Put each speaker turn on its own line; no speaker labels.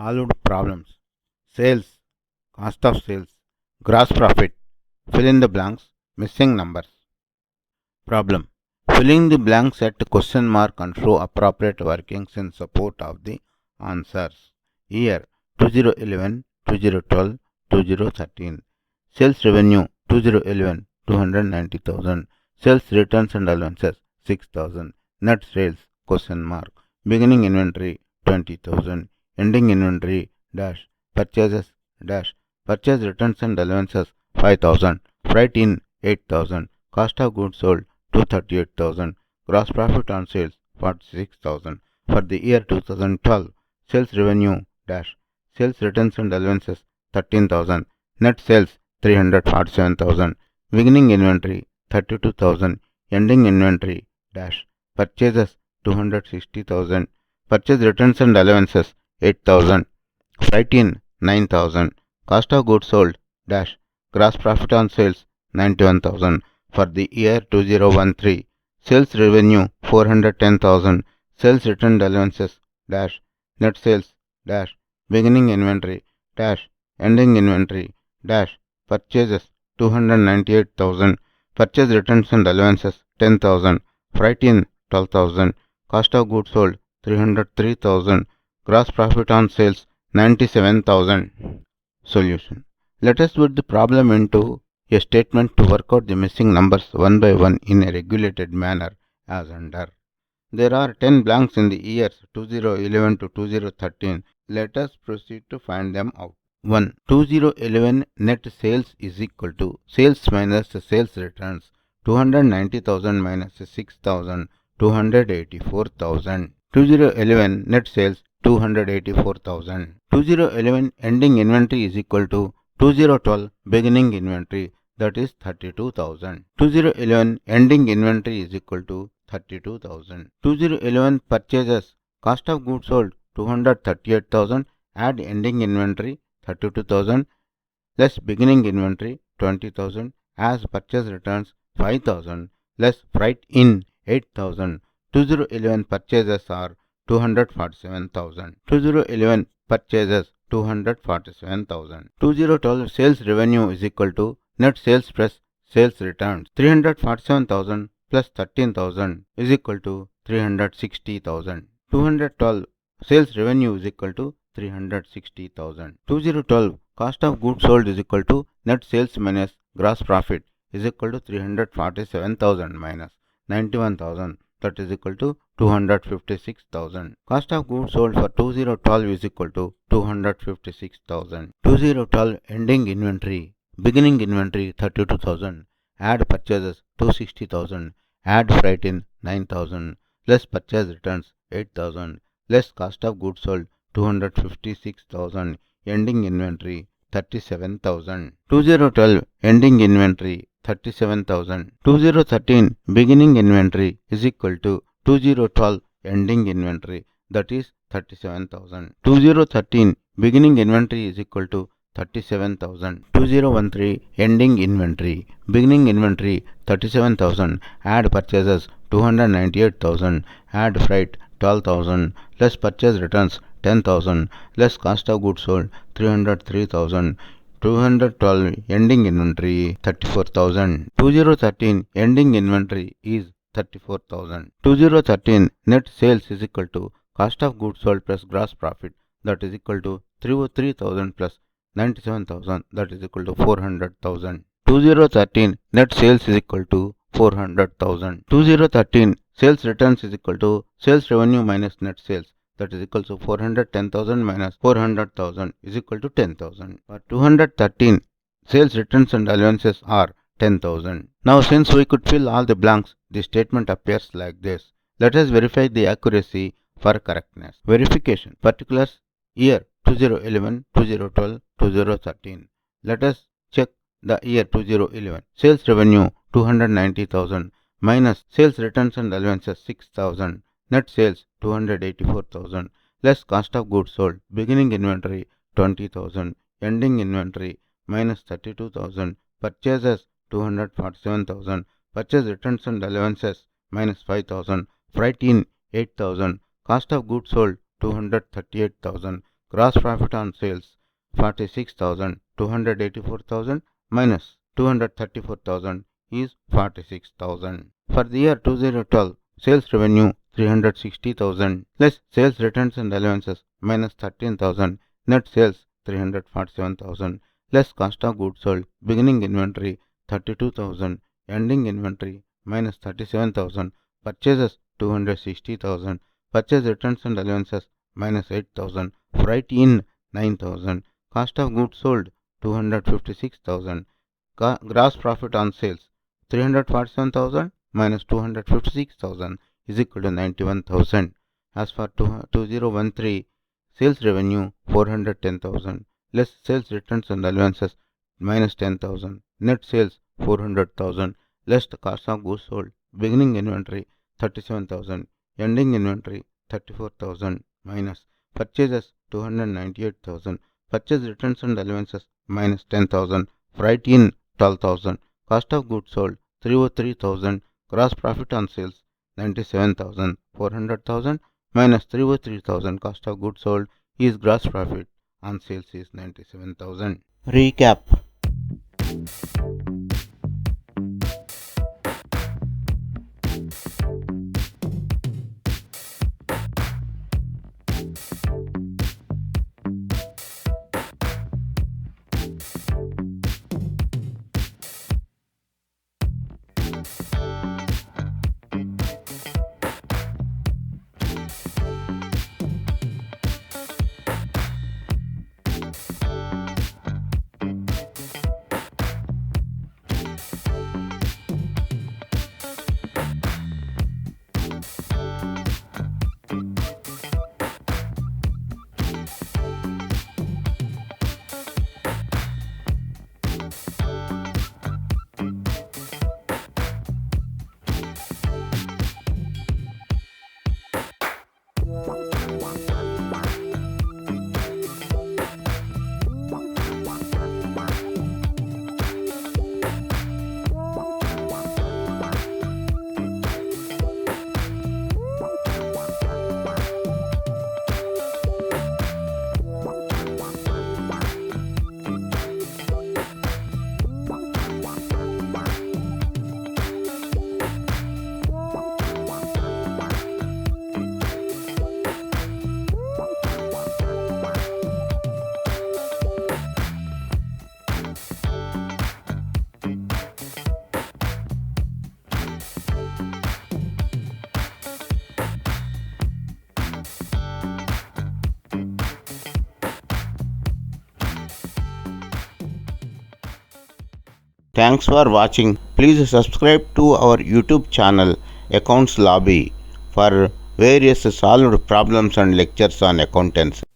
Solved problems. Sales, cost of sales, gross profit. Fill in the blanks, missing numbers. Problem. Filling the blanks at question mark and show appropriate workings in support of the answers. Year 2011, 2012, 2013. Sales revenue 2011 290,000. Sales returns and allowances 6,000. Net sales question mark. Beginning inventory 20,000. Ending inventory dash. Purchases dash. Purchase returns and allowances 5,000. Freight in 8,000. Cost of goods sold 238,000. Gross profit on sales 46,000. For the year 2012, sales revenue dash. Sales returns and allowances 13,000. Net sales 347,000. Beginning inventory 32,000. Ending inventory dash. Purchases 260,000. Purchase returns and allowances 8,000. Freight in 9,000. Cost of goods sold dash. Gross profit on sales 91,000. For the year 2013, sales revenue 410,000. Sales return allowances dash. Net sales dash. Beginning inventory dash. Ending inventory dash. Purchases 298,000. Purchase returns and allowances 10,000. Freight in 12,000. Cost of goods sold 303,000. Gross profit on sales 97,000. Solution. Let us put the problem into a statement to work out the missing numbers one by one in a regulated manner as under. There are 10 blanks in the years 2011 to 2013. Let us proceed to find them out. 1. 2011 net sales is equal to sales minus sales returns 290,000 minus 6,000 284,000. 2011 net sales 284,000. 2011 ending inventory is equal to 2012 beginning inventory, that is 32,000. 2011 ending inventory is equal to 32,000. 2011 purchases cost of goods sold 238,000. Add ending inventory 32,000 less beginning inventory 20,000 as purchase returns 5,000 less freight in 8,000. 2011 purchases are 247,000. 2011 purchases 247,000. 2012 sales revenue is equal to net sales plus sales returns. 347,000 plus 13,000 is equal to 360,000. 212 sales revenue is equal to 360,000. 2012 cost of goods sold is equal to net sales minus gross profit is equal to 347,000 minus 91,000, that is equal to 256,000. Cost of goods sold for 2012 is equal to 256,000. 2012 ending inventory, beginning inventory 32,000, add purchases 260,000, add freight in 9,000, less purchase returns 8,000, less cost of goods sold 256,000, ending inventory 37,000. 2012 ending inventory 37,000. 2013 beginning inventory is equal to 2012 ending inventory, that is 37,000. 2013 beginning inventory is equal to 37,000. 2013 ending inventory, beginning inventory 37,000, add purchases 298,000, add freight 12,000, less purchase returns 10,000, less cost of goods sold 303,000. 212 ending inventory 34,000. 2013 ending inventory is 34,000. 2013 net sales is equal to cost of goods sold plus gross profit, that is equal to 303,000 plus 97,000, that is equal to 400,000. 2013 net sales is equal to 400,000. 2013 sales returns is equal to sales revenue minus net sales, that is equal to 410,000 minus 400,000 is equal to 10,000. For 213 sales returns and allowances are 10,000. Now since we could fill all the blanks, the statement appears like this. Let us verify the accuracy for correctness. Verification. Particulars year 2011, 2012, 2013. Let us check the year 2011. Sales revenue 290,000 minus sales returns and allowances 6,000. Net sales 284,000 less cost of goods sold, beginning inventory 20,000, ending inventory minus 32,000, purchases 247,000, purchase returns and allowances minus 5,000, freight in 8,000, cost of goods sold 238,000, Gross profit on sales 46,000. 284,000 minus 234,000 is 46,000. For the year 2012, sales revenue 360,000 less sales returns and allowances minus 13,000, net sales 347,000 less cost of goods sold, beginning inventory 32,000, ending inventory minus 37,000, purchases 260,000, purchase returns and allowances minus 8,000, freight in 9,000, cost of goods sold 256,000, gross profit on sales 347,000 minus 256,000 is equal to 91,000. As for 2013, sales revenue 410,000 less sales returns and allowances minus 10,000, net sales 400,000 less the cost of goods sold, beginning inventory 37,000, ending inventory 34,000 minus purchases 298,000, purchase returns and allowances minus 10,000, freight in 12,000, cost of goods sold 303,000, gross profit on sales 97,000, 400,000 minus 303,000 cost of goods sold is gross profit on sales is 97,000. Recap. Thanks for watching. Please subscribe to our YouTube channel Accounts Lobby for various solved problems and lectures on accountancy.